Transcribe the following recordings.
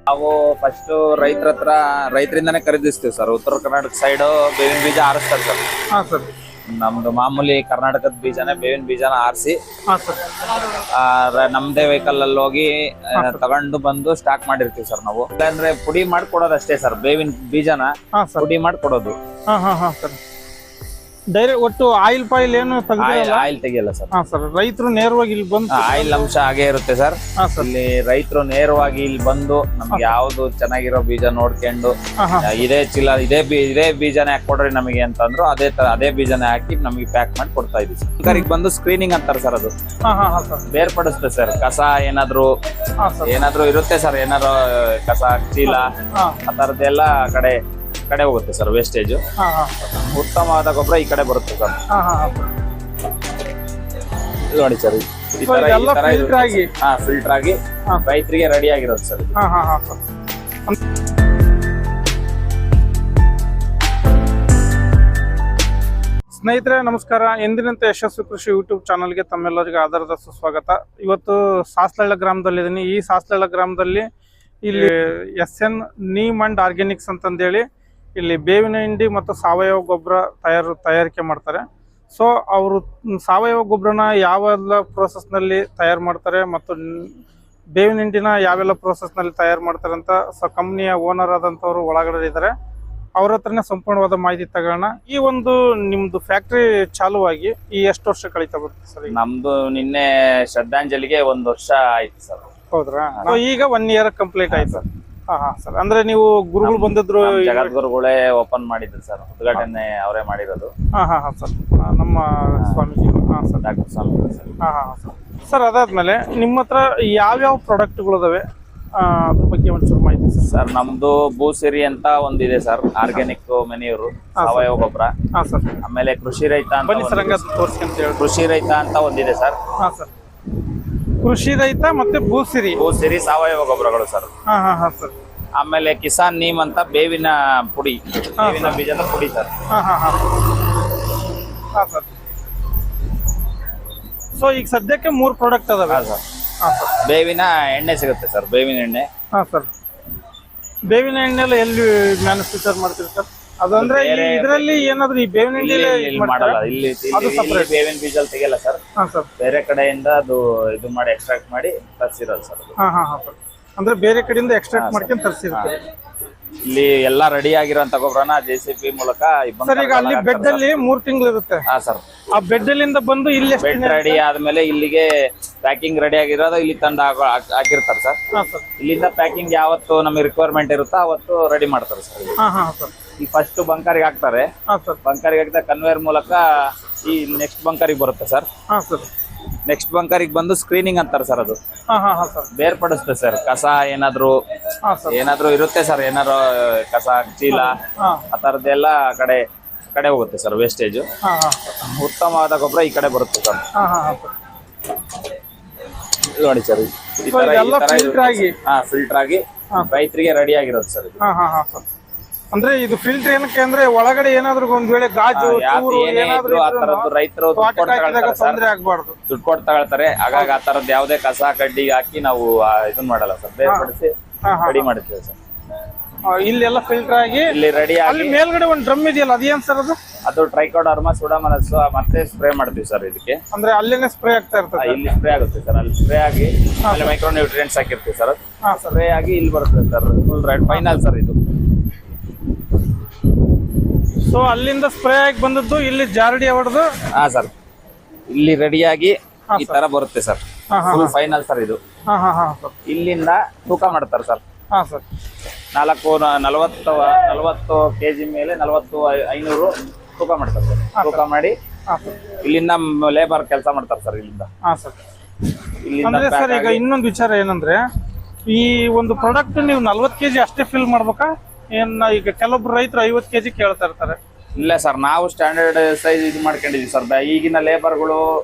ನಾವು first ರೈತರಿಂದಾನೇ ಖರೀದಿಸ್ತೀವಿ sir. ಉತ್ತರ Karnataka side ಬೇವಿನ ಬೀಜ ಆರಿಸ್ತಾರೆ ಸರ್. ಹಾ ಸರ್. ನಮ್ದು ಮಾಮೂಲಿ ಕರ್ನಾಟಕದ ಬೀಜನೇ ಬೇವಿನ ಬೀಜನ ಆರಿಸಿ ಹಾ ಸರ್. ನಮ್ದೇ ವೆಹಿಕಲ್ ಅಲ್ಲಿ ಹೋಗಿ ತಗೊಂಡು ಬಂದು ಸ್ಟಾಕ್ ಮಾಡಿರ್ತೀವಿ ಸರ್. ನಾವು ಅಂದ್ರೆ ಪುಡಿ ಮಾಡ್ಕೊಡೋದು ಅಷ್ಟೇ ಸರ್. ಬೇವಿನ ಬೀಜನ ಪುಡಿ ಮಾಡ್ಕೊಡೋದು. ಹಾ ಹಾ ಹಾ ಸರ್. ಡೈರೆಕ್ಟ್ ಒಟ್ಟು ಆಯಿಲ್ ಪಾಯಿಲ್ ಏನು ತೆಗೆದಿರಲ್ಲ? ಆಯಿಲ್ ತೆಗಿಯಲ್ಲ ಸರ್. ಹಾ ಸರ್. ರೈತರು ನೇರವಾಗಿ ಇಲ್ಲಿ ಬಂದು ಆಯಿಲ್ ಅಂಶ ಹಾಗೆ ಇರುತ್ತೆ ಸರ್. ಇಲ್ಲಿ ರೈತರು ನೇರವಾಗಿ ಇಲ್ಲಿ ಬಂದು ನಮ್ಗೆ ಯಾವ್ದು ಚೆನ್ನಾಗಿರೋ ಬೀಜ ನೋಡ್ಕೊಂಡು ಇದೇ ಚೀಲ ಇದೇ ಬೀಜನೇ ಹಾಕೊಡ್ರಿ ನಮಗೆ ಅಂತಂದ್ರು ಅದೇ ಬೀಜನೇ ಹಾಕಿ ನಮಗೆ ಪ್ಯಾಕ್ ಮಾಡಿ ಕೊಡ್ತಾ ಇದೀವಿ ಸರ್. ಕರಿಗೆ ಬಂದು ಸ್ಕ್ರೀನಿಂಗ್ ಅಂತಾರೆ ಸರ್. ಅದು ಬೇರ್ಪಡಿಸುತ್ತೆ ಸರ್. ಕಸ ಏನಾದ್ರು ಇರುತ್ತೆ ಸರ್. ಏನಾದ್ರು ಕಸ ಚೀಲ ಆ ತರದ್ದೆಲ್ಲ ಕಡೆ ಹೋಗುತ್ತೆ ಸರ್. ವೇಸ್ಟೇಜ್ ಉತ್ತಮವಾದ ಗೊಬ್ಬರ ಈ ಕಡೆ ಬರುತ್ತೆ ಸರ್. ನೋಡಿ ಸರ್, ಈ ತರ ಫಿಲ್ಟರ್ ಆಗಿ ರೈತರಿಗೆ ರೆಡಿ ಆಗಿರೋದು ಸರ್. ಸ್ನೇಹಿತರೆ ನಮಸ್ಕಾರ. ಎಂದಿನಂತೆ ಯಶಸ್ವಿ ಕೃಷಿ ಯೂಟ್ಯೂಬ್ ಚಾನಲ್ಗೆ ತಮ್ಮೆಲ್ಲರಿಗೂ ಆಧಾರದ ಸುಸ್ವಾಗತ. ಇವತ್ತು ಸಾಸ್ಲಳ್ಳ ಗ್ರಾಮದಲ್ಲಿದ್ದೀನಿ. ಈ ಸಾಸ್ಲಳ್ಳ ಗ್ರಾಮದಲ್ಲಿ ಇಲ್ಲಿ SN ನೀಮ್ ಅಂಡ್ ಆರ್ಗ್ಯಾನಿಕ್ಸ್ ಅಂತಂದೇಳಿ ಇಲ್ಲಿ ಬೇವಿನ ಹಿಂಡಿ ಮತ್ತು ಸಾವಯವ ಗೊಬ್ಬರ ತಯಾರಿಕೆ ಮಾಡ್ತಾರೆ. ಸೊ ಅವರು ಸಾವಯವ ಗೊಬ್ಬರನ ಯಾವೆಲ್ಲ ಪ್ರೋಸೆಸ್ನಲ್ಲಿ ತಯಾರು ಮಾಡ್ತಾರೆ ಮತ್ತು ಬೇವಿನ ಹಿಂಡಿನ ಯಾವೆಲ್ಲ ಪ್ರೋಸೆಸ್ನಲ್ಲಿ ತಯಾರು ಮಾಡ್ತಾರೆ ಅಂತ ಕಂಪ್ನಿಯ ಓನರ್ ಆದಂಥವ್ರು ಒಳಗಡೆ ಇದ್ದಾರೆ. ಅವ್ರ ಹತ್ರನೇ ಸಂಪೂರ್ಣವಾದ ಮಾಹಿತಿ ತಗೋಣ. ಈ ಒಂದು ನಿಮ್ದು ಫ್ಯಾಕ್ಟ್ರಿ ಚಾಲುವಾಗಿ ಈ ಎಷ್ಟು ವರ್ಷ ಕಳೀತಾ ಬರುತ್ತೆ ಸರ್? ನಮ್ದು ನಿನ್ನೆ ಶ್ರದ್ಧಾಂಜಲಿಗೆ 1 ವರ್ಷ ಆಯ್ತು ಸರ್. ಹೌದ್ರಾ? ಈಗ 1 ಇಯರ್ ಕಂಪ್ಲೀಟ್ ಆಯ್ತು. ಹಾ ಸರ್. ಅಂದ್ರೆ ನೀವು ಗುರುಗಳು ಬಂದಿದ್ರು? ಜಗದ್ಗುರುಗಳೇ ಓಪನ್ ಮಾಡಿದ್ರು ಸರ್. ಉದ್ಘಾಟನೆ ಅವರೇ ಮಾಡಿರೋದು. ಹಾ ಸರ್. ನಮ್ಮ ಸ್ವಾಮೀಜಿ. ಹಾ ಸರ್. ಡಾಕ್ಟರ್ ಸ್ವಾಮಿ ಸರ್. ಹಾ ಸರ್. ಸರ್ ಅದಾದ್ಮೇಲೆ ನಿಮ್ಮ ಹತ್ರ ಯಾವ್ಯಾವ ಪ್ರಾಡಕ್ಟ್ಗಳು ಇದಾವೆ ಅದ್ರ ಬಗ್ಗೆ ಒಂಚೂರು ಮಾಹಿತಿ ಸರ್. ನಮ್ದು ಭೂಸಿರಿ ಅಂತ ಒಂದಿದೆ ಸರ್. ಆರ್ಗ್ಯಾನಿಕ್ ಮೆನ್ಯೂರು ಸಾವಯವ ಗೊಬ್ಬರ. ಹಾ ಸರ್. ಆಮೇಲೆ ಕೃಷಿ ರೈತ ಕೃಷಿ ರೈತ ಅಂತ ಒಂದಿದೆ ಸರ್. ಹಾ ಸರ್. ಕೃಷಿ ರೈತ ಮತ್ತೆ ಭೂಸಿರಿ ಸಾವಯವ ಗೊಬ್ಬರಗಳು ಸರ್. ಹಾ ಸರ್. ಆಮೇಲೆ ಕಿಸಾನ್ ನೀಮ್ ಅಂತ ಬೇವಿನ ಪುಡಿ, ಬೇವಿನ ಬೀಜದ ಪುಡಿ ಸರ್. ಹಾ ಸರ್. ಸೊ ಈಗ ಸದ್ಯಕ್ಕೆ 3 ಪ್ರಾಡಕ್ಟ್ ಅದಾವೆ ಸರ್. ಬೇವಿನ ಎಣ್ಣೆ ಸಿಗುತ್ತೆ ಸರ್. ಬೇವಿನ ಎಣ್ಣೆ. ಹಾ ಸರ್. ಬೇವಿನ ಎಣ್ಣೆ ಎಲ್ಲ ಎಲ್ಲಿ ಮ್ಯಾನುಫ್ಯಾಕ್ಚರ್ ಮಾಡ್ತೀರಿ ಸರ್? ಅದಂದ್ರೆ ಇದರಲ್ಲಿ ಏನಾದ್ರು ಈ ಬೇವಿನ ಎಣ್ಣೆ ಮಾಡಲ್ಲ. ಇಲ್ಲಿ ಬೇವಿನ ಬೀಜ ತೆಗಿಯಲ್ಲ ಸರ್. ಬೇರೆ ಕಡೆಯಿಂದ ಅದು ಇದು ಮಾಡಿ ಎಕ್ಸ್ಟ್ರಾಕ್ಟ್ ಮಾಡಿ ತರಿಸಿರೋದು ಸರ್. ಅಂದ್ರೆ ಬೇರೆ ಕಡೆಯಿಂದ ಎಕ್ಸ್ಟ್ರಾಕ್ಟ್ ಮಾಡ್ಕೊಂಡು ತರಿಸಿರ್ತಾರೆ. ಇಲ್ಲಿ ಎಲ್ಲಾ ರೆಡಿ ಆಗಿರೋಂತ ಗೊಬ್ಬರನ JCB ಮೂಲಕ. ಸರ್ ಈಗ ಅಲ್ಲಿ ಬೆಡ್ ಅಲ್ಲಿ 3 ತಿಂಗಳು ಇರುತ್ತೆ. ಹಾ ಸರ್. ಆ ಬೆಡ್ ಅಲ್ಲಿಂದ ಬಂದು ಇಲ್ಲಿ ಬೆಡ್ ರೆಡಿ ಆದ್ಮೇಲೆ ಇಲ್ಲಿಗೆ ಪ್ಯಾಕಿಂಗ್ ರೆಡಿ ಆಗಿರೋದು ಇಲ್ಲಿ ತಂದು ಹಾಕಿರ್ತಾರೆ ಸರ್. ಇಲ್ಲಿಂದ ಪ್ಯಾಕಿಂಗ್ ಯಾವತ್ತು ನಮಗೆ ರಿಕ್ವೈರ್ಮೆಂಟ್ ಇರುತ್ತೋ ಅವತ್ತು ರೆಡಿ ಮಾಡ್ತಾರೆ ಸರ್. ಈ ಫಸ್ಟ್ ಬಂಕರಿಗೆ ಹಾಕ್ತಾರೆ. ಬಂಕರಿಗೆ ಹಾಕಿದ ಕನ್ವೇರ್ ಮೂಲಕ ಈ ನೆಕ್ಸ್ಟ್ ಬಂಕರಿಗೆ ಬರುತ್ತೆ ಸರ್. ನೆಕ್ಸ್ಟ್ ಬಂಕರಿಗೆ ಬಂದು ಸ್ಕ್ರೀನಿಂಗ್ ಅಂತಾರೆ ಸರ್. ಅದು ಬೇರ್ಪಡಿಸುತ್ತೆ ಸರ್. ಕಸ ಏನಾದ್ರು ಇರುತ್ತೆ ಸರ್. ಏನಾದ್ರು ಕಸ ಚೀಲ ಆ ತರದ್ದೆಲ್ಲ ಕಡೆ ಹೋಗುತ್ತೆ ಸರ್. ವೇಸ್ಟೇಜ್ ಉತ್ತಮವಾದ ಗೊಬ್ಬರ ಈ ಕಡೆ ಬರುತ್ತೆ ಸರ್. ನೋಡಿ ಸರ್, ಈ ತರ ಫಿಲ್ಟರ್ ಆಗಿ ರೈತರಿಗೆ ರೆಡಿ ಆಗಿರೋದು ಸರ್. ಅಂದ್ರೆ ಇದು ಫಿಲ್ಟರ್ ಏನಕ್ಕೆ ಅಂದ್ರೆ ಒಳಗಡೆ ಏನಾದ್ರು ಒಂದ್ ವೇಳೆ ಗಾಜು ರೈತರು ದುಡ್ಡು ಕೊಟ್ಟು ತಗೊಳ್ತಾರೆ. ಹಾಗಾಗಿ ಆ ತರದ್ ಯಾವ್ದೇ ಕಸ ಕಡ್ಡಿ ಹಾಕಿ ನಾವು ಇದನ್ ಮಾಡಲ್ಲ ಸರ್. ಬೇರ್ಪಡಿಸಿ ರೆಡಿ ಮಾಡ್ತೀವಿ ಸರ್. ಇಲ್ಲೆಲ್ಲ ಫಿಲ್ಟರ್ ಆಗಿ ಇಲ್ಲಿ ರೆಡಿ ಆಗಿ ಮೇಲ್ಗಡೆ ಒಂದ್ ಡ್ರಮ್ ಇದೆಯಲ್ಲ, ಅದೇನ್ ಸರ್ ಅದು? ಅದು ಟ್ರೈಕೋಡರ್ಮಾ ಸುಡಾಮನಸ್ ಮತ್ತೆ ಸ್ಪ್ರೇ ಮಾಡ್ತೀವಿ ಸರ್. ಇದಕ್ಕೆ ಅಂದ್ರೆ ಅಲ್ಲೇನೆ ಸ್ಪ್ರೇ ಆಗ್ತಾ ಇರ್ತದೆ. ಇಲ್ಲಿ ಸ್ಪ್ರೇ ಆಗುತ್ತೆ ಸರ್. ಅಲ್ಲಿ ಸ್ಪ್ರೇ ಆಗಿ ಅಲ್ಲಿ ಮೈಕ್ರೋ ನ್ಯೂಟ್ರಿಯೆಂಟ್ಸ್ ಹಾಕಿರ್ತೀವಿ ಸರ್. ಸ್ಪ್ರೇ ಆಗಿ ಇಲ್ಲಿ ಬರುತ್ತೆ sir. Full red final sir ಇದು. ಸೊ ಅಲ್ಲಿಂದ ಸ್ಪ್ರೇ ಆಗಿ ಬಂದದ್ದು ಇಲ್ಲಿ ಜಾರಡಿ ಹೊಡೆದು ಹಾ ಸರ್ ಇಲ್ಲಿ ರೆಡಿಯಾಗಿ ಈ ತರ ಬರುತ್ತೆ ಸರ್. ಫುಲ್ ಫೈನಲ್ ಸರ್ ಇದು. ಇಲ್ಲಿಂದ ತೂಕ ಮಾಡ್ತಾರೆ ಸರ್. 40 kg ಮೇಲೆ 40-500 ತೂಕ ಮಾಡ್ತಾರೆ ಸರ್. ತೂಕ ಮಾಡಿ ಇಲ್ಲಿಂದ ಲೇಬರ್ ಕೆಲಸ ಮಾಡ್ತಾರೆ ಸರ್. ಇಲ್ಲಿಂದ ಸರ್ ಈಗ ಇನ್ನೊಂದು ವಿಚಾರ ಏನಂದ್ರೆ, ಈ ಒಂದು ಪ್ರಾಡಕ್ಟ್ ನೀವು 40 kg ಅಷ್ಟೇ ಫಿಲ್ ಮಾಡ್ಬೇಕಾ? ಈಗ ಕೆಲವೊಬ್ರು ರೈತರು 50 kg ಕೇಳ್ತಾ ಇರ್ತಾರೆ. ಇಲ್ಲ ಸರ್, ನಾವು ಸ್ಟ್ಯಾಂಡರ್ಡ್ ಸೈಜ್ ಇದು ಮಾಡ್ಕೊಂಡಿದೀವಿ ಸರ್. ಈಗಿನ ಲೇಬರ್ಗಳು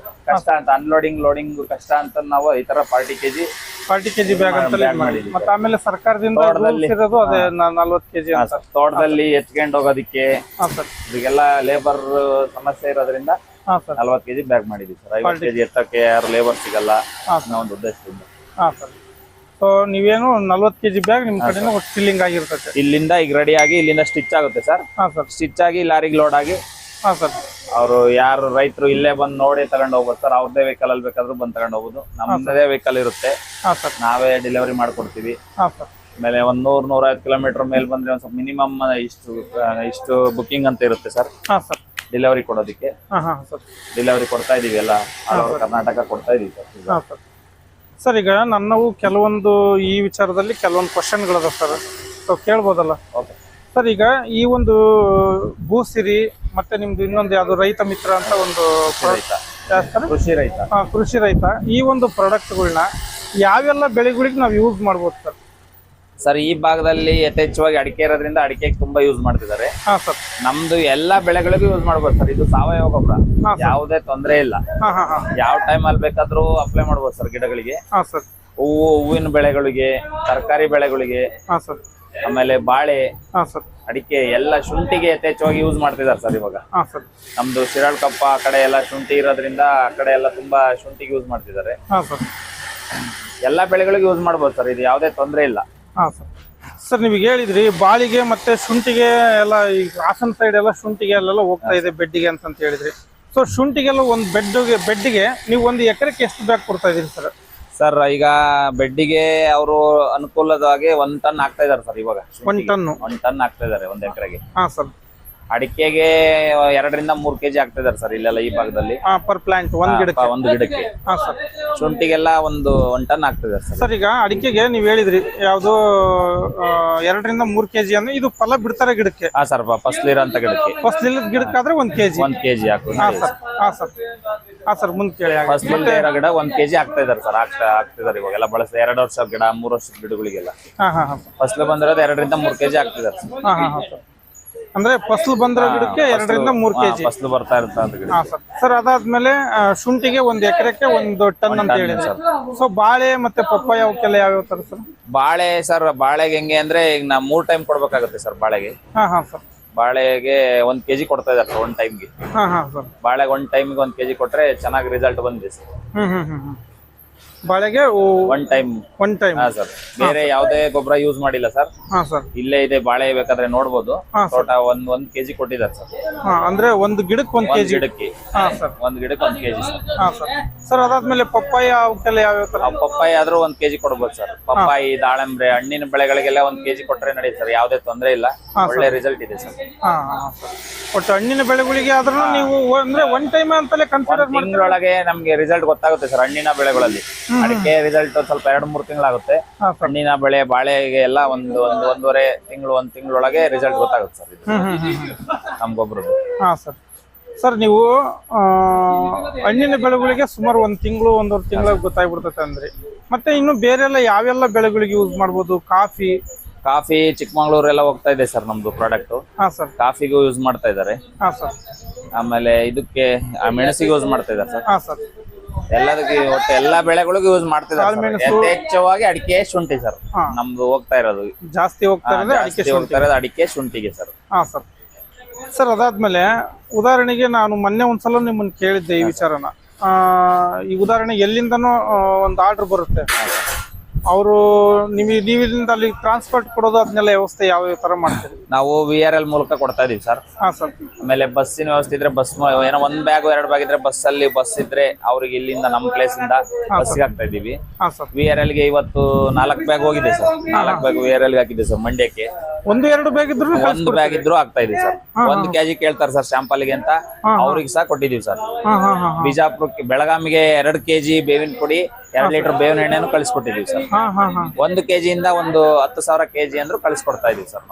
ಕಷ್ಟ ಅಂತ, ಅನ್ಲೋಡಿಂಗ್ ಲೋಡಿಂಗ್ ಕಷ್ಟ ಅಂತ ನಾವು ಈ ತರ 40 kg ಬ್ಯಾಗ್ ಅಂತ ಮಾಡಿದ್ವಿ. ಮತ್ತೆ ಆಮೇಲೆ ಸರ್ಕಾರದಿಂದ ಇರೋದು ಅದೇ 40 kg ಅಂತ. ತೋಟದಲ್ಲಿ ಎತ್ಕೊಂಡು ಹೋಗೋದಿಕ್ಕೆ ಇದಕ್ಕೆಲ್ಲ ಲೇಬರ್ ಸಮಸ್ಯೆ ಇರೋದ್ರಿಂದ 40 kg ಬ್ಯಾಗ್ ಮಾಡಿದೀವಿ ಸರ್. 50 kg ಎತ್ತಕ್ಕೆ ಯಾರು ಲೇಬರ್ ಸಿಗಲ್ಲ ಅನ್ನೋ ಒಂದು ಉದ್ದೇಶದಿಂದ. ಸೊ ನೀವೇನು 40 kg ಬ್ಯಾಗ್ ನಿಮ್ ಕಡೆಯಿಂದ ಒಟ್ಟು ಫಿಲ್ಲಿಂಗ್ ಆಗಿರ್ತೈತೆ. ಇಲ್ಲಿಂದ ಈಗ ರೆಡಿ ಆಗಿ ಇಲ್ಲಿಂದ ಸ್ಟಿಚ್ ಆಗುತ್ತೆ ಸರ್. ಹಾ ಸರ್. ಸ್ಟಿಚ್ ಆಗಿ ಲಾರಿಗೆ ಲೋಡ್ ಆಗಿ ಹಾ ಸರ್. ಅವರು ಯಾರು ರೈತರು ಇಲ್ಲೇ ಬಂದು ನೋಡಿ ತಗೊಂಡು ಹೋಗ್ಬೋದು ಸರ್. ಅವ್ರದೇ ವೆಹಿಕಲ್ ಅಲ್ಲಿ ಬೇಕಾದ್ರೂ ಬಂದು ತಗೊಂಡು ಹೋಗ್ಬೋದು. ನಮ್ಮದೇ ವೆಹಿಕಲ್ ಇರುತ್ತೆ, ಹಾ ಸರ್. ನಾವೇ ಡೆಲಿವರಿ ಮಾಡ್ಕೊಡ್ತೀವಿ. ಹಾ ಸರ್. ಆಮೇಲೆ 100-150 ಕಿಲೋಮೀಟರ್ ಮೇಲೆ ಬಂದ್ರೆ ಒಂದ್ ಸ್ವಲ್ಪ ಮಿನಿಮಮ್ ಇಷ್ಟು ಬುಕಿಂಗ್ ಅಂತ ಇರುತ್ತೆ ಸರ್. ಹಾ ಸರ್. ಡೆಲಿವರಿ ಕೊಡೋದಕ್ಕೆ ಹಾ ಹಾ ಸರ್. ಡೆಲಿವರಿ ಕೊಡ್ತಾ ಇದೀವಿ, ಎಲ್ಲ ಆಲ್ ಓವರ್ ಕರ್ನಾಟಕ ಕೊಡ್ತಾ ಇದೀವಿ ಸರ್. ಹಾ ಸರ್. ಸರ್ ಈಗ ನನ್ನವು ಕೆಲವೊಂದು ಈ ವಿಚಾರದಲ್ಲಿ ಕೆಲವೊಂದು ಕ್ವಶನ್ಗಳದ ಸರ್, ಸೊ ಕೇಳ್ಬೋದಲ್ಲ? Okay sir. ಈಗ ಈ ಒಂದು ಭೂಸಿರಿ ಮತ್ತೆ ನಿಮ್ದು ಇನ್ನೊಂದು ಯಾವ್ದು ರೈತ ಮಿತ್ರ ಅಂತ ಒಂದು ರೈತ, ಕೃಷಿ ರೈತ. ಕೃಷಿ ರೈತ, ಈ ಒಂದು ಪ್ರಾಡಕ್ಟ್ಗಳನ್ನ ಯಾವೆಲ್ಲ ಬೆಳೆಗಳಿಗೆ ನಾವು ಯೂಸ್ ಮಾಡ್ಬೋದು ಸರ್? ಸರ್ ಈ ಭಾಗದಲ್ಲಿ ಯಥೇಚ್ಛವಾಗಿ ಅಡಿಕೆ ಇರೋದ್ರಿಂದ ಅಡಿಕೆಗೆ ತುಂಬಾ ಯೂಸ್ ಮಾಡ್ತಿದ್ದಾರೆ. ಹಾ ಸರ್. ನಮ್ದು ಎಲ್ಲಾ ಬೆಳೆಗಳಿಗೂ ಯೂಸ್ ಮಾಡ್ಬೋದು ಸರ್. ಇದು ಸಾವಯವ ಗೊಬ್ಬರ, ಯಾವುದೇ ತೊಂದರೆ ಇಲ್ಲ. ಹಾ ಹಾ ಹಾ. ಯಾವ ಟೈಮ್ ಅಲ್ಲಿ ಬೇಕಾದ್ರೂ ಅಪ್ಲೈ ಮಾಡ್ಬೋದು ಸರ್ ಗಿಡಗಳಿಗೆ. ಹಾ ಸರ್. ಹೂವಿನ ಬೆಳೆಗಳಿಗೆ, ತರಕಾರಿ ಬೆಳೆಗಳಿಗೆ, ಹಾ ಸರ್. ಆಮೇಲೆ ಬಾಳೆ, ಹಾ ಸರ್. ಅಡಿಕೆ ಎಲ್ಲ, ಶುಂಠಿಗೆ ಯಥೇಚ್ಛವಾಗಿ ಯೂಸ್ ಮಾಡ್ತಿದ್ದಾರೆ ಸರ್ ಇವಾಗ. ಹಾ ಸರ್. ನಮ್ದು ಶಿರಾಳಕೊಪ್ಪ ಆ ಕಡೆ ಎಲ್ಲ ಶುಂಠಿ ಇರೋದ್ರಿಂದ ಆ ಕಡೆ ಎಲ್ಲ ತುಂಬಾ ಶುಂಠಿಗೆ ಯೂಸ್ ಮಾಡ್ತಿದ್ದಾರೆ. ಹಾ ಸರ್. ಎಲ್ಲಾ ಬೆಳೆಗಳಿಗೂ ಯೂಸ್ ಮಾಡ್ಬೋದು ಸರ್, ಇದು ಯಾವುದೇ ತೊಂದರೆ ಇಲ್ಲ. ಹಾ ಸರ್. ಸರ್ ನೀವೀಗ ಹೇಳಿದ್ರಿ ಬಾಳಿಗೆ ಮತ್ತೆ ಶುಂಠಿಗೆ ಎಲ್ಲ, ಈಗ ಹಾಸನ ಸೈಡ್ ಎಲ್ಲ ಶುಂಠಿಗೆ ಅಲ್ಲೆಲ್ಲ ಹೋಗ್ತಾ ಇದೆ ಬೆಡ್ಡಿಗೆ ಅಂತ ಹೇಳಿದ್ರಿ. ಸೊ ಶುಂಠಿಗೆಲ್ಲ ಒಂದು ಬೆಡ್ಡಿಗೆ ನೀವು ಒಂದು ಎಕರೆಗೆ ಎಷ್ಟು ಬ್ಯಾಗ್ ಕೊಡ್ತಾ ಇದೀರಿ ಸರ್? ಸರ್ ಈಗ ಬೆಡ್ಡಿಗೆ ಅವರು ಅನುಕೂಲವಾಗಿ 1 ಟನ್ ಆಗ್ತಾ ಇದಾರೆ ಸರ್ ಇವಾಗ. 1 ಟನ್ ಆಗ್ತಾ ಇದಾರೆ 1 ಎಕರೆಗೆ. ಹಾ ಸರ್. ಅಡಿಕೆಗೆ 2-3 kg ಆಗ್ತಾ ಇದಾರೆ ಸರ್ ಇಲ್ಲೆಲ್ಲ ಈ ಭಾಗದಲ್ಲಿ. ಪರ್ ಪ್ಲಾಂಟ್ ಒಂದು ಗಿಡಕ್ಕೆ. ಹಾ ಸರ್. ಶುಂಠಿಗೆಲ್ಲ 1 ಟನ್ ಆಗ್ತಿದೆ ಸರ್. ಸರ್ ಈಗ ಅಡಿಕೆಗೆ ನೀವು ಹೇಳಿದ್ರಿ ಯಾವ್ದು 2-3 kg ಅಂದ್ರೆ ಇದು ಫಲ ಬಿಡ್ತಾರೆ ಗಿಡಕ್ಕೆ? ಹಾ ಸರ್, ಫಸ್ಲಿರೋಂತ ಗಿಡಕ್ಕೆ. ಫಸ್ಲಿಲ್ಲದ ಗಿಡಕ್ಕಾದ್ರೆ 1 kg. 1 kg ಹಾಕು. ಹಾ ಸರ್. ಹಾ ಸರ್. ಹಾ ಸರ್, ಮುಂದೆ ಕೇಳಿ. ಫಸ್ಲಿರೋ ಗಿಡ 1 kg ಆಗ್ತಾ ಇದಾರೆ ಸರ್. ಆಗ್ತಿದಾರೆ ಇವಾಗೆಲ್ಲ ಬಳಸ 2 ವರ್ಷದ ಗಿಡ, 3 ವರ್ಷದ ಗಿಡಗಳಿಗೆಲ್ಲ. ಹಾ ಹಾ ಹಾ. ಫಸ್ಲು ಬಂದಿರೋದು 2-3 kg ಆಗ್ತಿದಾರೆ ಸರ್. ಹಾ ಹಾ ಹಾ ಸರ್. ಅಂದ್ರೆ ಫಸಲು ಬಂದಿರೋ ಗಿಡಕ್ಕೆ 2-3 kg ಫಸಲು ಬರ್ತಾ ಇರುತ್ತೆ ಗಿಡ. ಹಾ ಸರ್. ಸರ್ ಅದಾದ್ಮೇಲೆ ಶುಂಠಿಗೆ 1 ಎಕರೆಗೆ 1 ಟನ್ ಅಂತ ಹೇಳಿದ್ರಿ ಸರ್. ಸೊ ಬಾಳೆ ಮತ್ತೆ ಪಪ್ಪಾಯ ಅವಕ್ಕೆಲ್ಲ ಯಾವ್ಯಾವ ತರ ಸರ್? ಬಾಳೆ ಸರ್, ಬಾಳೆಗೆ ಹೆಂಗೆ ಅಂದ್ರೆ ಈಗ ನಾವು 3 ಟೈಮ್ ಕೊಡ್ಬೇಕಾಗುತ್ತೆ ಸರ್ ಬಾಳೆಗೆ. ಹಾ ಹಾ ಸರ್. ಬಾಳೆಗೆ 1 kg ಕೊಡ್ತಾ ಇದಾರೆ ಸರ್ 1 ಟೈಮ್ಗೆ. ಹಾ ಹಾ ಸರ್. ಬಾಳೆಗೆ 1 ಟೈಮ್ಗೆ 1 kg ಕೊಟ್ರೆ ಚೆನ್ನಾಗಿ ರಿಸಲ್ಟ್ ಬಂದಿದೆ ಸರ್. ಬಾಳೆಗೆ 1 ಟೈಮ್. ಹಾ ಸರ್. ಬೇರೆ ಯಾವುದೇ ಗೊಬ್ಬರ ಯೂಸ್ ಮಾಡಿಲ್ಲ ಸರ್. ಹಾ ಸರ್. ಇಲ್ಲೇ ಇದೆ ಬಾಳೆ, ಬೇಕಾದ್ರೆ ನೋಡ್ಬೋದು. ತೋಟ 1 kg ಕೊಟ್ಟಿದ್ದಾರೆ ಸರ್. ಅಂದ್ರೆ ಒಂದು ಗಿಡಕ್ಕೆ 1 kg. ಗಿಡಕ್ಕೆ. ಹಾ ಸರ್. ಒಂದು ಗಿಡಕ್ಕೆ 1 kg ಸರ್. ಹಾ ಸರ್. ಸರ್ ಅದಾದ್ಮೇಲೆ ಪಪ್ಪಾಯ ಅವಕ್ಕೆಲ್ಲ ಯಾವ್ಯಾವ ತರ? ಪಪ್ಪಾಯಿ ಆದ್ರೂ 1 kg ಕೊಡ್ಬೋದು ಸರ್. ಪಪ್ಪಾಯಿ, ದಾಳಂಬ್ರೆ, ಹಣ್ಣಿನ ಬೆಳೆಗಳಿಗೆಲ್ಲ 1 kg ಕೊಟ್ರೆ ನಡೆಯುತ್ತೆ ಸರ್, ಯಾವುದೇ ತೊಂದರೆ ಇಲ್ಲ. ಒಳ್ಳೆ ರಿಸಲ್ಟ್ ಇದೆ ಸರ್. ಹಾ ಸರ್. ಒಟ್ಟು ಹಣ್ಣಿನ ಬೆಳೆಗಳಿಗೆ ಆದ್ರೂ ನೀವು ಅಂದ್ರೆ 1 ಟೈಮ್ ಅಂತಲೇ ಕನ್ಸಿಡರ್ ಮಾಡಿ ತಿಂಗಳೊಳಗೆ ನಮ್ಗೆ ರಿಸಲ್ಟ್ ಗೊತ್ತಾಗುತ್ತೆ ಸರ್. ಹಣ್ಣಿನ ಬೆಳೆಗಳಲ್ಲಿ ಅಡಿಕೆ ರಿಸಲ್ಟ್ ಸ್ವಲ್ಪ 2-3 ತಿಂಗಳಾಗುತ್ತೆ. ಹಣ್ಣಿನ ಬೆಳೆ, ಬಾಳೆಗೆ ಎಲ್ಲ ಒಂದೂವರೆ ತಿಂಗಳು, 1 ತಿಂಗಳೊಳಗೆ ರಿಸಲ್ಟ್ ಗೊತ್ತಾಗುತ್ತೆ ಸರ್ ಇದು ನಮ್ ಗೊಬ್ಬರದ್ದು. ಹಾ ಸರ್. ಸರ್ ನೀವು ಹಣ್ಣಿನ ಬೆಳೆಗಳಿಗೆ ಸುಮಾರು 1 ತಿಂಗಳು, 1.5 ತಿಂಗಳಿಗೆ ಗೊತ್ತಾಗ್ಬಿಡ್ತೈತೆ ಅಂದ್ರೆ, ಮತ್ತೆ ಇನ್ನು ಬೇರೆ ಎಲ್ಲ ಯಾವೆಲ್ಲ ಬೆಳೆಗಳಿಗೆ ಯೂಸ್ ಮಾಡ್ಬೋದು? ಕಾಫಿ ಚಿಕ್ಕಮಂಗ್ಳೂರೆಲ್ಲ ಹೋಗ್ತಾ ಇದೆ ಸರ್ ನಮ್ದು ಪ್ರಾಡಕ್ಟ್. ಹಾ ಸರ್. ಕಾಫಿಗೂ ಯೂಸ್ ಮಾಡ್ತಾ ಇದ್ದಾರೆ. ಹಾ ಸರ್. ಆಮೇಲೆ ಇದಕ್ಕೆ ಮೆಣಸಿಗೆ ಯೂಸ್ ಮಾಡ್ತಾ ಇದ್ದಾರೆ ಸರ್. ಹಾ ಸರ್. ಎಲ್ಲದಕ್ಕೆ ಒಟ್ಟು ಎಲ್ಲಾ ಬೆಳೆಗಳಿಗೂ ಯೂಸ್ ಮಾಡ್ತಿದ್ದಾರೆ. ಯಥೇಚ್ಛವಾಗಿ ಅಡಿಕೆ, ಶುಂಠಿ ಸರ್ ನಮ್ದು ಹೋಗ್ತಾ ಇರೋದು. ಜಾಸ್ತಿ ಹೋಗ್ತಾ ಇರೋದು ಅಡಿಕೆ, ಶುಂಠಿಗೆ ಸರ್. ಹಾ ಸರ್. ಸರ್ ಅದಾದ್ಮೇಲೆ ಉದಾಹರಣೆಗೆ ನಾನು ಮೊನ್ನೆ ಒಂದ್ಸಲ ನಿಮ್ಮನ್ನ ಕೇಳಿದ್ದೆ ಈ ವಿಚಾರನ. ಈ ಉದಾಹರಣೆ ಎಲ್ಲಿಂದನೋ ಒಂದು ಆರ್ಡರ್ ಬರುತ್ತೆ, ಅವರು ನೀವಿಂದ ಅಲ್ಲಿ ಟ್ರಾನ್ಸ್ಪೋರ್ಟ್ ಕೊಡೋದು, ಅದನ್ನೆಲ್ಲ ವ್ಯವಸ್ಥೆ ಯಾವ ತರ ಮಾಡ್ತೀರಿ? ನಾವು VRL ಮೂಲಕ ಕೊಡ್ತಾ ಇದೀವಿ ಸರ್. ಹಾ ಸರ್. ಆಮೇಲೆ ಬಸ್ಸಿನ ವ್ಯವಸ್ಥೆ ಇದ್ರೆ ಬಸ್, ಏನೋ 1 ಬ್ಯಾಗ್ 2 ಬ್ಯಾಗ್ ಇದ್ರೆ ಬಸ್ ಇದ್ರೆ ಅವ್ರಿಗೆ ಇಲ್ಲಿಂದ ನಮ್ಮ ಪ್ಲೇಸ್ ಇಂದ ಬಸ್ಸಿಗೆ ಹಾಕ್ತಾ ಇದೀವಿ. VRL ಗೆ ಇವತ್ತು 4 ಬ್ಯಾಗ್ ಹೋಗಿದೆ ಸರ್. 4 ಬ್ಯಾಗ್ VRL ಗೆ ಹಾಕಿದೆ ಸರ್ ಮಂಡ್ಯಕ್ಕೆ. 1-2 ಬ್ಯಾಗ್ ಇದ್ರು 1 ಬ್ಯಾಗ್ ಇದ್ರು ಆಗ್ತಾ ಇದೆ ಸರ್. 1 kg ಕೇಳ್ತಾರೆ ಸರ್ ಸ್ಯಾಂಪಲ್ ಗೆ ಅಂತ, ಅವ್ರಿಗೆ ಸಹ ಕೊಟ್ಟಿದೀವಿ ಸರ್. ಬಿಜಾಪುರಕ್ಕೆ, ಬೆಳಗಾಮಿಗೆ 2 kg ಬೇವಿನ ಪುಡಿ, 2 ಲೀಟರ್ ಬೇವಿನ ಎಣ್ಣೆನು ಕಳಿಸ್ಕೊಟ್ಟಿದೀವಿ ಸರ್. 1 kg ಇಂದ ಒಂದು 10,000 kg ಅಂದ್ರೂ ಕಳಿಸ್ಕೊಡ್ತಾ ಇದೀವಿ ಸರ್.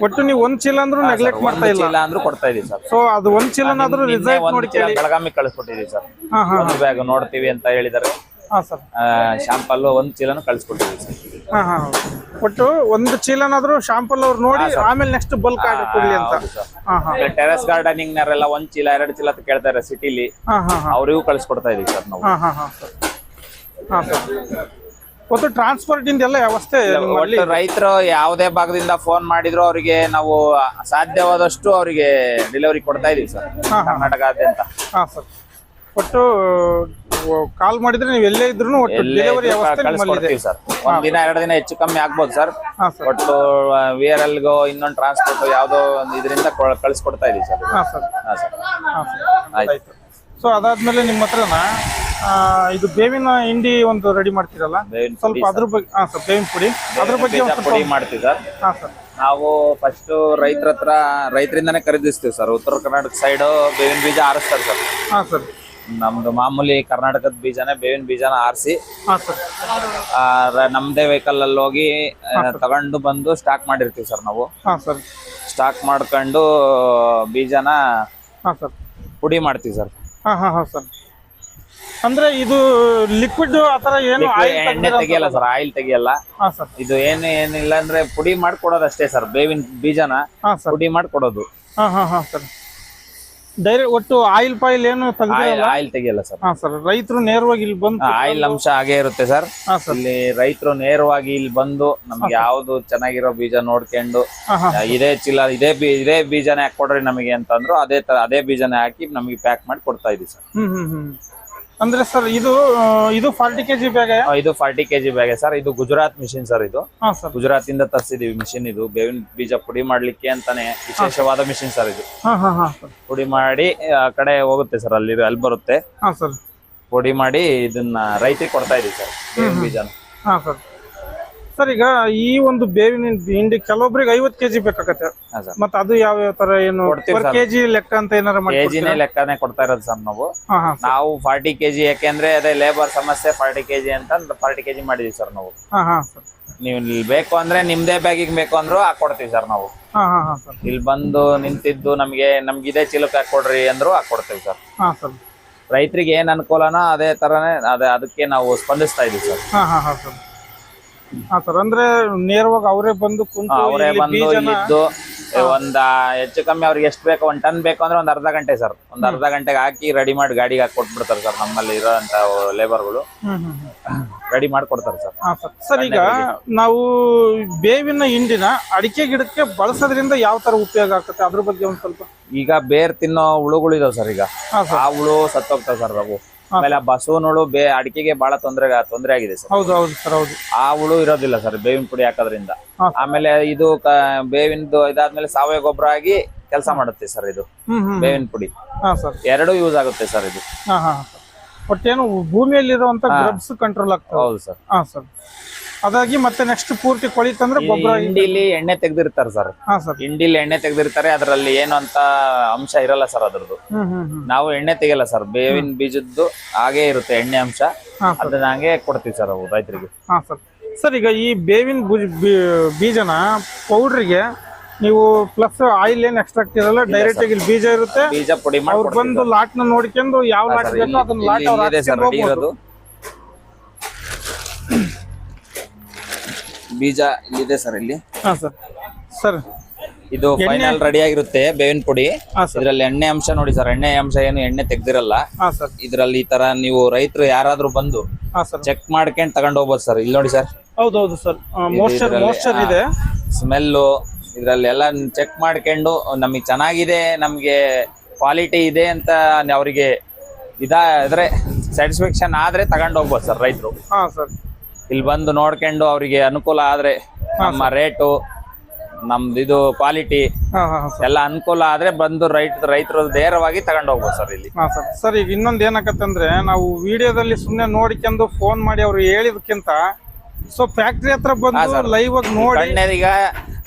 ಒಟ್ಟು ನೀವು 1 ಚೀಲ ಅಂದ್ರೂ ನೆಗ್ಲೆಕ್ಟ್ ಮಾಡ್ತಾ ಇಲ್ಲ? ಇಲ್ಲ ಅಂದ್ರೂ ಕೊಡ್ತಾ ಇದೀವಿ ಸರ್. ಸೊ ಅದು 1 ಚೀಲನಾದ್ರೂ ರಿಸಲ್ಟ್ ನೋಡಿ ಬೆಳಗಾಮಿಗೆ ಕಳಿಸ್ಕೊಟ್ಟಿದೀವಿ ಸರ್. 1 ಬ್ಯಾಗ್ ನೋಡ್ತೀವಿ ಅಂತ ಹೇಳಿದಾರೆ. ಶಾಂಪಲ್ 1 ಚೀಲನು ಕಳಿಸ್ಕೊಟ್ಟಿದೀವಿ ಸರ್. ಒಟ್ಟು 1 ಚೀಲನಾದ್ರೂ ಶಾಂಪಲ್ ಅವ್ರು ನೋಡಿ ಆಮೇಲೆ ನೆಕ್ಸ್ಟ್ ಬಲ್ಕ್ ಆರ್ಡರ್ ಕೊಡ್ಲಿ ಅಂತ. ಟೆರೆಸ್ ಗಾರ್ಡನಿಂಗ್ ನವರೆಲ್ಲ 1 ಚೀಲ 2 ಚೀಲ ಅಂತ ಕೇಳ್ತಾರೆ ಸಿಟಿಲಿ, ಅವರಿಗೂ ಕಳಿಸ್ಕೊಡ್ತಾ ಇದೀವಿ ಸರ್ ನಾವು. ಒಟ್ಟು ಟ್ರಾನ್ಸ್ಪೋರ್ಟ್ ಇಂದೆಲ್ಲ ವ್ಯವಸ್ಥೆ ರೈತರು ಯಾವುದೇ ಭಾಗದಿಂದ ಫೋನ್ ಮಾಡಿದ್ರು ಅವರಿಗೆ ನಾವು ಸಾಧ್ಯವಾದಷ್ಟು ಅವರಿಗೆ ಡೆಲಿವರಿ ಕೊಡ್ತಾ ಇದೀವಿ ಸರ್ ಕರ್ನಾಟಕದಾದ್ಯಂತ. ಒಟ್ಟು ಕಾಲ್ ಮಾಡಿದ್ರೆ ನೀವು ಎಲ್ಲೇ ಇದ್ರು ಒಟ್ಟು ಡೆಲಿವರಿ ವ್ಯವಸ್ಥೆ ನಿಮ್ಮಲ್ಲಿ ಇದೆ. ಕಳ್ಸಿಕೊಡ್ತೀವಿ ಸರ್. ಒಂದಿನ 2 ದಿನ ಹೆಚ್ಚು ಕಮ್ಮಿ ಆಗ್ಬೋದು ಸರ್. ಹಾ ಸರ್. ಒಟ್ಟು VRL-ಗೋ ಇನ್ನೊಂದು ಟ್ರಾನ್ಸ್ಪೋರ್ಟ್ ಯಾವ್ದೋ ಒಂದು ಇದರಿಂದ ಕಳ್ಸಿಕೊಡ್ತಾ ಇದೀವಿ ಸರ್. ಹಾ ಸರ್. ಹಾ ಸರ್. ಹಾ ಸರ್. ಆಯ್ತು. ಸೊ ಅದಾದ್ಮೇಲೆ ನಿಮ್ಮ ಹತ್ರನ ಇದು ಬೇವಿನ ಹಿಂಡಿ ಒಂದು ರೆಡಿ ಮಾಡ್ತೀರಲ್ಲ, ಬೇವಿನ ಸ್ವಲ್ಪ ಪುಡಿ ಅದ್ರ ಬಗ್ಗೆ. ಹಾ ಸರ್, ಬೇವಿನ ಪುಡಿ ಅದ್ರ ಬಗ್ಗೆ ಬೀಜ ಒಂದು ಸ್ವಲ್ಪ. ಪುಡಿ ಮಾಡ್ತೀವಿ ಸರ್. ಹಾ ಸರ್. ನಾವು ಫಸ್ಟ್ ರೈತರಿಂದಾನೇ ಖರೀದಿಸ್ತೀವಿ ಸರ್. ಉತ್ತರ ಕರ್ನಾಟಕ ಸೈಡ್ ಬೇವಿನ ಬೀಜ ಆರಿಸ್ತಾರೆ ಸರ್. ಹಾ ಸರ್. ನಮ್ದು ಮಾಮೂಲಿ ಕರ್ನಾಟಕದ ಬೀಜನೇ ಬೇವಿನ ಬೀಜನ ಆರಿಸಿ ಹಾ ಸರ್. ನಮ್ದೇ ವೆಹಿಕಲ್ ಅಲ್ಲಿ ಹೋಗಿ ತಗೊಂಡು ಬಂದು ಸ್ಟಾಕ್ ಮಾಡಿರ್ತೀವಿ ಸರ್. ನಾವು ಹಾ ಸರ್. ಸ್ಟಾಕ್ ಮಾಡ್ಕೊಂಡು ಬೀಜನ ಹಾ ಸರ್. ಪುಡಿ ಮಾಡ್ತೀವಿ ಸರ್. ಹಾ ಹಾ ಹಾ ಸರ್. ಅಂದ್ರೆ ಇದು ಲಿಕ್ವಿಡ್ ಆತರ ಏನು ಎಣ್ಣೆ ತೆಗಿಯಲ್ಲ ಸರ್, ಆಯಿಲ್ ತೆಗಿಯಲ್ಲ. ಹಾ ಸರ್. ಇದು ಏನಿಲ್ಲ ಅಂದ್ರೆ ಪುಡಿ ಮಾಡ್ಕೊಡೋದು ಅಷ್ಟೇ ಸರ್. ಬೇವಿನ ಬೀಜನ ಹಾ ಸರ್. ಪುಡಿ ಮಾಡ್ಕೊಡೋದು. ಹಾ ಹಾ ಹಾ ಸರ್. ಡೈರೆಕ್ಟ್ ಒಟ್ಟು ಆಯಿಲ್ ಪಾಯಿಲ್ ಏನು ತೆಗೆದಿರಲ್ಲ. ಆಯಿಲ್ ತೆಗಿಯಲ್ಲ ಸರ್. ಹಾ ಸರ್. ರೈತರು ನೇರವಾಗಿ ಇಲ್ಲಿ ಬಂದು ಆಯಿಲ್ ಅಂಶ ಹಾಗೆ ಇರುತ್ತೆ ಸರ್. ಹಾ ಸರ್. ಇಲ್ಲಿ ರೈತರು ನೇರವಾಗಿ ಇಲ್ಲಿ ಬಂದು ನಮ್ಗೆ ಯಾವ್ದು ಚೆನ್ನಾಗಿರೋ ಬೀಜ ನೋಡ್ಕೊಂಡು ಹಾ ಹಾ ಇದೇ ಚೀಲ ಇದೇ ಬೀಜನೇ ಹಾಕೊಡ್ರಿ ನಮಗೆ ಅಂತಂದ್ರು ಅದೇ ಬೀಜನೇ ಹಾಕಿ ನಮಗೆ ಪ್ಯಾಕ್ ಮಾಡಿ ಕೊಡ್ತಾ ಇದೀವಿ ಸರ್. ಅಂದ್ರೆ ಸರ್ ಇದು 40 kg ಬ್ಯಾಗ್. ಇದು 40 kg ಬ್ಯಾಗ್ ಸರ್. ಇದು ಗುಜರಾತ್ ಮಿಷಿನ್ ಸರ್. ಇದು ಹಾ ಸರ್. ಗುಜರಾತ್ ಇಂದ ತರಿಸಿದೀವಿ ಮಿಷಿನ್. ಇದು ಬೇವಿನ ಬೀಜ ಪುಡಿ ಮಾಡ್ಲಿಕ್ಕೆ ಅಂತಾನೆ ವಿಶೇಷವಾದ ಮಿಷಿನ್ ಸರ್. ಇದು ಹಾ ಹಾ ಹಾ ಸರ್. ಪುಡಿ ಮಾಡಿ ಆ ಕಡೆ ಹೋಗುತ್ತೆ ಸರ್. ಅಲ್ಲಿ ಬರುತ್ತೆ. ಹಾ ಸರ್. ಪುಡಿ ಮಾಡಿ ಇದನ್ನ ರೈತರಿಗೆ ಕೊಡ್ತಾ ಇದೀವಿ ಸರ್, ಬೇವಿನ ಬೀಜನ. ಹಾ ಸರ್. ಸರ್ ಈಗ ಈ ಒಂದು ಬೇವಿನ ಹಿಂಡಿ ಕೆಲವೊಬ್ರಿಗೆ 50 kg ಬೇಕಾಗತ್ತೆ. ಹಾ ಸರ್. ಮತ್ತೆ ಅದು ಯಾವ ತರ ಏನು ಕೊಡ್ತೀವಿ per ಸರ್. kg ಲೆಕ್ಕ ಅಂತ ಏನಾರ ಕೆಜಿನೇ ಲೆಕ್ಕನೇ ಕೊಡ್ತಾ ಇರೋದು ಸರ್ ನಾವು. ಹಾ ಹಾ ನಾವು 40 kg ಯಾಕೆಂದ್ರೆ ಅದೇ ಲೇಬರ್ ಸಮಸ್ಯೆ 40 kg ಅಂತ 40 kg ಮಾಡಿದೀವಿ ಸರ್ ನಾವು. ಹಾ ಹಾ ಸರ್. ನೀವು ಇಲ್ಲಿ ಬೇಕು ಅಂದ್ರೆ ನಿಮ್ದೇ ಬ್ಯಾಗಿಗೆ ಬೇಕು ಅಂದ್ರು ಹಾಕೊಡ್ತೀವಿ ಸರ್ ನಾವು. ಹಾ ಹಾ ಹಾ ಸರ್. ಇಲ್ಲಿ ಬಂದು ನಿಂತಿದ್ದು ನಮ್ಗೆ ಇದೇ ಚೀಲಕ್ಕೆ ಹಾಕೊಡ್ರಿ ಅಂದ್ರು ಹಾಕೊಡ್ತೀವಿ ಸರ್. ಹಾ ಸರ್. ರೈತರಿಗೆ ಏನ್ ಅನುಕೂಲನೋ ಅದೇ ತರನೇ ಅದಕ್ಕೆ ನಾವು ಸ್ಪಂದಿಸ್ತಾ ಇದೀವಿ ಸರ್. ಹಾ ಹಾ ಹಾ ಸರ್. ಹಾ ಸರ್. ಅಂದ್ರೆ ನೇರವಾಗಿ ಅವರೇ ಬಂದು ಕುಂತು ಅವರೇ ಇಲ್ಲಿ ಬಂದು ಬೀಜನ ಇಲ್ಲಿದ್ದು ಒಂದ್ ಹೆಚ್ಚು ಕಮ್ಮಿ ಅವ್ರಿಗೆ ಎಷ್ಟು ಬೇಕು 1 ಟನ್ ಬೇಕು ಅಂದ್ರೆ ಒಂದ್ ಅರ್ಧ ಗಂಟೆ ಸರ್. ಒಂದ್ ಅರ್ಧ ಗಂಟೆಗೆ ಹಾಕಿ ರೆಡಿ ಮಾಡಿ ಗಾಡಿಗೆ ಹಾಕಿ ಕೊಟ್ಬಿಡ್ತಾರೆ ಸರ್. ನಮ್ಮಲ್ಲಿ ಇರೋಂತ ಲೇಬರ್ಗಳು ರೆಡಿ ಮಾಡಿ ಕೊಡ್ತಾರೆ ಸರ್. ಹಾ ಸರ್. ಸರ್ ಈಗ ನಾವು ಬೇವಿನ ಹಿಂಡಿನ ಅಡಿಕೆ ಗಿಡಕ್ಕೆ ಬಳಸೋದ್ರಿಂದ ಯಾವ ತರ ಉಪಯೋಗ ಆಗ್ತದೆ ಅದ್ರ ಬಗ್ಗೆ ಒಂದ್ ಸ್ವಲ್ಪ. ಈಗ ಬೇರ್ ತಿನ್ನೋ ಹುಳುಗಳು ಇದಾವ್ ಸರ್. ಈಗ ಹಾ ಸರ್. ಆ ಹುಳು ಸತ್ತೋಗ್ತಾವ ಸರ್. ಅವು ಆಮೇಲೆ ಆ ಬಸವನ ಹುಳು ಅಡಿಕೆಗೆ ಬಹಳ ತೊಂದರೆ ಆಗಿದೆ ಸರ್. ಹೌದು ಹೌದು ಸರ್. ಹೌದು. ಆ ಹುಳು ಇರೋದಿಲ್ಲ ಸರ್ ಬೇವಿನ ಪುಡಿ ಹಾಕೋದ್ರಿಂದ. ಆಮೇಲೆ ಇದು ಬೇವಿನದು ಇದಾದ್ಮೇಲೆ ಸಾವಯವ ಗೊಬ್ಬರ ಆಗಿ ಕೆಲಸ ಮಾಡುತ್ತೆ ಸರ್. ಇದು ಬೇವಿನ ಪುಡಿ ಹಾ ಸರ್. ಎರಡೂ ಯೂಸ್ ಆಗುತ್ತೆ ಸರ್ ಇದು. ಹಾ ಹಾ. ಒಟ್ಟೇನು ಭೂಮಿಯಲ್ಲಿರುವಂತ ಗ್ರಬ್ಸ್ ಕಂಟ್ರೋಲ್ ಆಗ್ತದೆ. ಹೌದು ಸರ್. ಹಾ ಸರ್. ಅದಾಗಿ ಮತ್ತೆ ನೆಕ್ಸ್ಟ್ ಪೂರ್ತಿ ಕೊಳಿತಂದ್ರೆ ಗೊಬ್ಬರ. ಹಿಂಡಿಲಿ ಎಣ್ಣೆ ತೆಗ್ದಿರ್ತಾರೆ ಸರ್. ಹಾ ಸರ್. ಹಿಂಡಿಲಿ ಎಣ್ಣೆ ತೆಗ್ದಿರ್ತಾರೆ. ಅದ್ರಲ್ಲಿ ಏನು ಅಂತ ಅಂಶ ಇರಲ್ಲ ಸರ್ ಅದ್ರದ್ದು. ನಾವು ಎಣ್ಣೆ ತೆಗಿಯಲ್ಲ ಸರ್. ಬೇವಿನ ಬೀಜದ್ದು ಹಾಗೆ ಇರುತ್ತೆ ಎಣ್ಣೆ ಅಂಶ. ಅದನ್ನ ಹಂಗೆ ಕೊಡ್ತೀವಿ ಸರ್ ಅವು ರೈತರಿಗೆ. ಹಾ ಸರ್. ಸರ್ ಈಗ ಈ ಬೇವಿನ ಬೀಜನ ಪೌಡ್ರಿಗೆ ನೀವು ಪ್ಲಸ್ ಆಯಿಲ್ ಏನ್ ಎಕ್ಸ್ಟ್ರಾಕ್ಟ್ ಇರಲ್ಲ, ಡೈರೆಕ್ಟ್ ಆಗಿ ಇಲ್ಲಿ ಬೀಜ ಇರುತ್ತೆ. ಬೀಜ ಪುಡಿ ಅವ್ರು ಬಂದು ಲಾಟ್ ನ ನೋಡ್ಕೊಂಡು ಯಾವ ಲಾಟ್ ಬೇಕೋ ಅದನ್ನ ಲಾಟ್ ಅವ್ರು ಹಾಕ್ಕೊಂಡು ಹೋಗ್ಬೋದು. ಬೀಜ ಇಲ್ಲಿದೆ ಸರ್. ಇಲ್ಲಿ ಹಾ ಸರ್. ಸರ್ ಇದು ಫೈನಲ್ ರೆಡಿ ಆಗಿರುತ್ತೆ ಬೇವಿನ ಪುಡಿ. ಇದ್ರಲ್ಲಿ ಎಣ್ಣೆ ಅಂಶ ನೋಡಿ ಸರ್. ಎಣ್ಣೆ ತೆಗ್ದಿರಲ್ಲ. ಹಾ ಸರ್. ಇದ್ರಲ್ಲಿ ಈ ತರ ನೀವು ರೈತರು ಯಾರಾದ್ರೂ ಬಂದು ಚೆಕ್ ಮಾಡ್ಕೊಂಡು ತಗೊಂಡ್ ಹೋಗ್ಬೋದು ಸರ್. ಇಲ್ಲಿ ನೋಡಿ ಸರ್. ಹೌದೌದು ಸರ್. ಮೋಸ್ಚರ್ ಇದೆ, ಸ್ಮೆಲ್ಲು ಇದ್ರಲ್ಲಿ ಎಲ್ಲ ಚೆಕ್ ಮಾಡ್ಕೊಂಡು ನಮಗೆ ಚೆನ್ನಾಗಿದೆ, ನಮ್ಗೆ ಕ್ವಾಲಿಟಿ ಇದೆ ಅಂತ ಅವರಿಗೆ ಇದ್ರೆ ಸ್ಯಾಟಿಸ್ಫ್ಯಾಕ್ಷನ್ ಆದ್ರೆ ತಗೊಂಡ್ ಹೋಗ್ಬೋದು ಸರ್ ರೈತರು. ಹಾ ಸರ್. ಇಲ್ಲಿ ಬಂದು ನೋಡ್ಕೊಂಡು ಅವರಿಗೆ ಅನುಕೂಲ ಆದ್ರೆ ನಮ್ಮ ರೇಟು ನಮ್ದು ಇದು ಕ್ವಾಲಿಟಿ ಎಲ್ಲ ಅನುಕೂಲ ಆದ್ರೆ ಬಂದು ರೈತರು ನೇರವಾಗಿ ತಗೊಂಡ್ ಹೋಗ್ಬೋದು ಸರ್ ಇಲ್ಲಿ. ಹಾ ಸರ್. ಸರ್ ಈಗ ಇನ್ನೊಂದು ಏನಾಗತ್ತಂದ್ರೆ ನಾವು ವಿಡಿಯೋದಲ್ಲಿ ಸುಮ್ನೆ ನೋಡಿಕೊಂಡು ಫೋನ್ ಮಾಡಿ ಅವ್ರು ಹೇಳಿದಕ್ಕಿಂತ ಸೊ ಫ್ಯಾಕ್ಟ್ರಿ ಹತ್ರ ಬಂದು ಲೈವ್ ಆಗಿ ನೋಡಿ. ಈಗ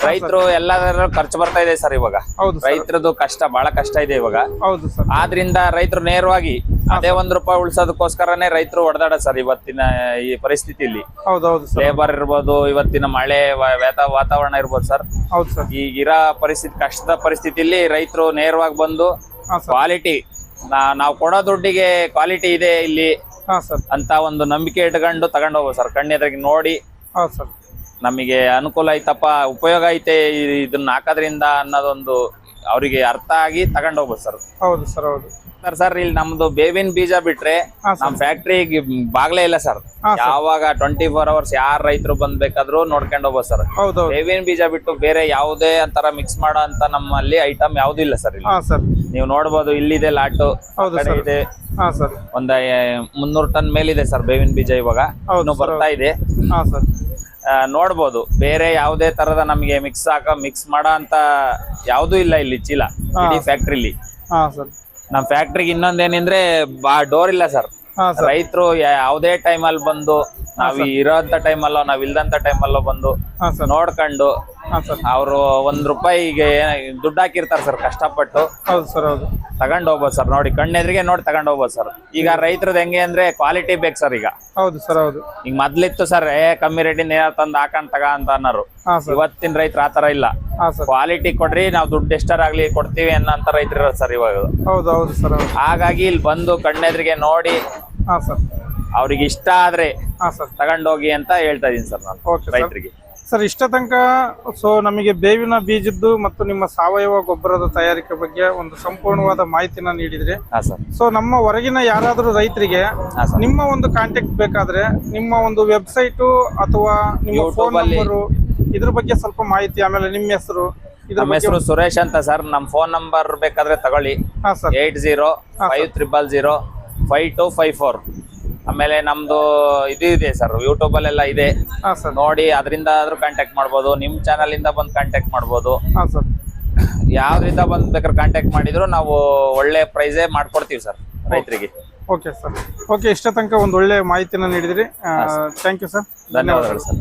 ರೈತರು ಎಲ್ಲಾದ್ರೂ ಖರ್ಚು ಬರ್ತಾ ಇದೆ ಸರ್ ಇವಾಗ. ಹೌದು. ರೈತರದ್ದು ಬಹಳ ಕಷ್ಟ ಇದೆ ಇವಾಗ. ಹೌದು ಸರ್. ಆದ್ರಿಂದ ರೈತರು ನೇರವಾಗಿ ಅದೇ ₹1 ಉಳಿಸೋದಕ್ಕೋಸ್ಕರನೇ ರೈತರು ಹೊಡೆದಾಡ ಸರ್ ಇವತ್ತಿನ ಈ ಪರಿಸ್ಥಿತಿಯಲ್ಲಿ. ಹೌದೌದು. ಲೇಬರ್ ಇರ್ಬೋದು, ಇವತ್ತಿನ ಮಳೆ ವಾತಾವರಣ ಇರ್ಬೋದು ಸರ್. ಹೌದು ಸರ್. ಈಗಿರೋ ಕಷ್ಟದ ಪರಿಸ್ಥಿತಿಯಲ್ಲಿ ರೈತರು ನೇರವಾಗಿ ಬಂದು ಕ್ವಾಲಿಟಿ ನಾವು ಕೊಡೋ ದುಡ್ಡಿಗೆ ಕ್ವಾಲಿಟಿ ಇದೆ ಇಲ್ಲಿ ಅಂತ ಒಂದು ನಂಬಿಕೆ ಇಟ್ಕೊಂಡು ತಗೊಂಡ್ ಹೋಗ್ಬೋದು ಸರ್. ಕಣ್ಣೆದ್ರಿಗೆ ನೋಡಿ ನಮಗೆ ಅನುಕೂಲ ಐತಪ್ಪ, ಉಪಯೋಗ ಐತೆ ಇದನ್ನ ಹಾಕೋದ್ರಿಂದ ಅನ್ನೋದೊಂದು ಅವರಿಗೆ ಅರ್ಥ ಆಗಿ ತಗೊಂಡ್ ಹೋಗ್ಬೋದು ಸರ್. ಹೌದು ಸರ್. ಹೌದು ಸರ್. ಇಲ್ಲಿ ನಮ್ದು ಬೇವಿನ ಬೀಜ ಬಿಟ್ರೆ ನಮ್ ಫ್ಯಾಕ್ಟ್ರಿ ಬಾಗ್ಲೇ ಇಲ್ಲ ಸರ್. ಯಾವಾಗ 24 hours ಯಾರ ರೈತರು ಬಂದ್ಬೇಕಾದ್ರು ನೋಡ್ಕೊಂಡು ಹೋಗ್ಬೋದು ಸರ್. ಬೇವಿನ ಬೀಜ ಬಿಟ್ಟು ಬೇರೆ ಯಾವುದೇ ಅಂತರ ಮಿಕ್ಸ್ ಮಾಡೋ ಅಂತ ನಮ್ಮಲ್ಲಿ ಐಟಮ್ ಯಾವ್ದು ಇಲ್ಲ ಸರ್ ಇಲ್ಲಿ. ನೀವು ನೋಡ್ಬೋದು ಇಲ್ಲಿದೆ ಲಾಟು ಹೌದು ಕಡೆ ಸರ್. ಇದೆ ಹಾ ಸರ್. ಒಂದ 300 ಟನ್ ಮೇಲಿದೆ ಸರ್ ಬೇವಿನ ಬೀಜ ಇವಾಗ ಹೌದು ಇನ್ನು ಸರ್, ಬರ್ತಾ ಇದೆ. ಹಾ ಸರ್. ನೋಡ್ಬೋದು ಬೇರೆ ಯಾವುದೇ ತರದ ನಮಗೆ ಮಿಕ್ಸ್ ಮಾಡೋ ಅಂತ ಯಾವ್ದು ಇಲ್ಲ ಇಲ್ಲಿ ಚೀಲ ಇಡೀ ಫ್ಯಾಕ್ಟ್ರಿಲಿ. ಹಾ ಸರ್. ನಮ್ ಫ್ಯಾಕ್ಟ್ರಿಗೆ ಇನ್ನೊಂದೇನಿದ್ರೆ ಡೋರ್ ಇಲ್ಲ ಸರ್. ಹಾ ಸರ್. ರೈತರು ಯಾವುದೇ ಟೈಮಲ್ಲಿ ಬಂದು ನಾವ್ ಇರೋಂತ ಟೈಮಲ್ಲೋ ನಾವ್ ಇಲ್ದಂತ ಟೈಮಲ್ಲೋ ಬಂದು ಹಾ ಸರ್. ನೋಡ್ಕೊಂಡು ಹಾ ಸರ್. ಅವರು ₹1 ದುಡ್ಡು ಹಾಕಿರ್ತಾರೆ ಸರ್ ಕಷ್ಟಪಟ್ಟು. ಹೌದು ಸರ್. ಹೌದು. ತಗೊಂಡ್ ಹೋಗ್ಬೋದು ಸರ್. ನೋಡಿ ಕಣ್ಣೆದ್ರಿಗೆ ನೋಡಿ ತಗೊಂಡ್ ಹೋಗ್ಬೋದು ಸರ್. ಈಗ ರೈತರದ್ದು ಹೆಂಗೆ ಅಂದ್ರೆ ಕ್ವಾಲಿಟಿ ಬೇಕು ಸರ್. ಈಗ ಹೌದು ಸರ್. ಹೌದು. ಈಗ ಮೊದ್ಲಿತ್ತು ಸರ್ ಕಮ್ಮಿ ರೇಟಿನ ತಂದು ಹಾಕೊಂಡ್ ತಗ ಅಂತ ಅನ್ನೋರು. ಹಾ ಸರ್. ಇವತ್ತಿನ ರೈತರು ಆತರ ಇಲ್ಲ. ಹಾ ಸರ್. ಕ್ವಾಲಿಟಿ ಕೊಡ್ರಿ ನಾವು ದುಡ್ಡು ಎಷ್ಟರಾಗ್ಲಿ ಕೊಡ್ತೀವಿ ಅನ್ನೋಂತ ರೈತರು ಇರೋದು ಸರ್ ಇವಾಗ. ಹೌದು. ಹೌದು ಸರ್. ಹೌದು. ಹಾಗಾಗಿ ಇಲ್ಲಿ ಬಂದು ಕಣ್ಣೆದ್ರಿಗೆ ನೋಡಿ ಹಾ ಸರ್. ಅವ್ರಿಗೆ ಇಷ್ಟ ಆದ್ರೆ ಹಾ ಸರ್. ತಗೊಂಡೋಗಿ ಅಂತ ಹೇಳ್ತಾ ಇದೀನಿ ಸರ್ ನಾನು ಓಕೆ ರೈತರಿಗೆ. ಸರ್, ಇಷ್ಟ ತನಕ ನಮಗೆ ಬೇವಿನ ಬೀಜದ್ದು ಮತ್ತು ನಿಮ್ಮ ಸಾವಯವ ಗೊಬ್ಬರದ ತಯಾರಿಕೆ ಬಗ್ಗೆ ಒಂದು ಸಂಪೂರ್ಣವಾದ ಮಾಹಿತಿನ ನೀಡಿದ್ರಿ. ಹಾ ಸರ್. ನಮ್ಮ ಹೊರಗಿನ ಯಾರಾದರೂ ರೈತರಿಗೆ ಹಾ ಸರ್. ನಿಮ್ಮ ಒಂದು ಕಾಂಟ್ಯಾಕ್ಟ್ ಬೇಕಾದ್ರೆ ನಿಮ್ಮ ಒಂದು ವೆಬ್ಸೈಟು ಅಥವಾ ನಿಮ್ಮ ಫೋನ್ YouTube ಅಲ್ಲಿ- ನಂಬರು ಇದ್ರ ಬಗ್ಗೆ ಸ್ವಲ್ಪ ಮಾಹಿತಿ, ಆಮೇಲೆ ನಿಮ್ಮ ಹೆಸರು, ಇದ್ರ ನಮ್ಮ ಬಗ್ಗೆ. ಹೆಸರು ಸುರೇಶ್ ಅಂತ ಸರ್. ನಮ್ಮ ಫೋನ್ ನಂಬರ್ ಬೇಕಾದ್ರೆ ತಗೊಳ್ಳಿ. ಹಾ ಸರ್. 8050052554. ಆಮೇಲೆ ನಮ್ದು ಇದು ಇದೆ ಸರ್, ಯೂಟ್ಯೂಬ್ ಅಲ್ಲೆಲ್ಲ ಇದೆ ಹಾ ಸರ್. ನೋಡಿ, ಅದರಿಂದ ಆದ್ರೂ ಕಾಂಟ್ಯಾಕ್ಟ್ ಮಾಡ್ಬೋದು. ನಿಮ್ ಚಾನಲ್ ಇಂದ ಬಂದು ಕಾಂಟ್ಯಾಕ್ಟ್ ಮಾಡ್ಬೋದು. ಹಾ ಸರ್. ಯಾವ್ದ್ರಿಂದ ಬಂದ್ ಬೇಕಾದ್ರೆ ಕಾಂಟ್ಯಾಕ್ಟ್ ಮಾಡಿದ್ರು ನಾವು ಒಳ್ಳೆ ಪ್ರೈಸೇ ಮಾಡ್ಕೊಡ್ತೀವಿ ಸರ್ ರೈತರಿಗೆ. Okay sir. ಓಕೆ, ಇಷ್ಟ ತನಕ ಒಂದು ಒಳ್ಳೆ ಮಾಹಿತಿನ ನೀಡಿದ್ರಿ. Thank you sir. ಧನ್ಯವಾದಗಳು ಸರ್.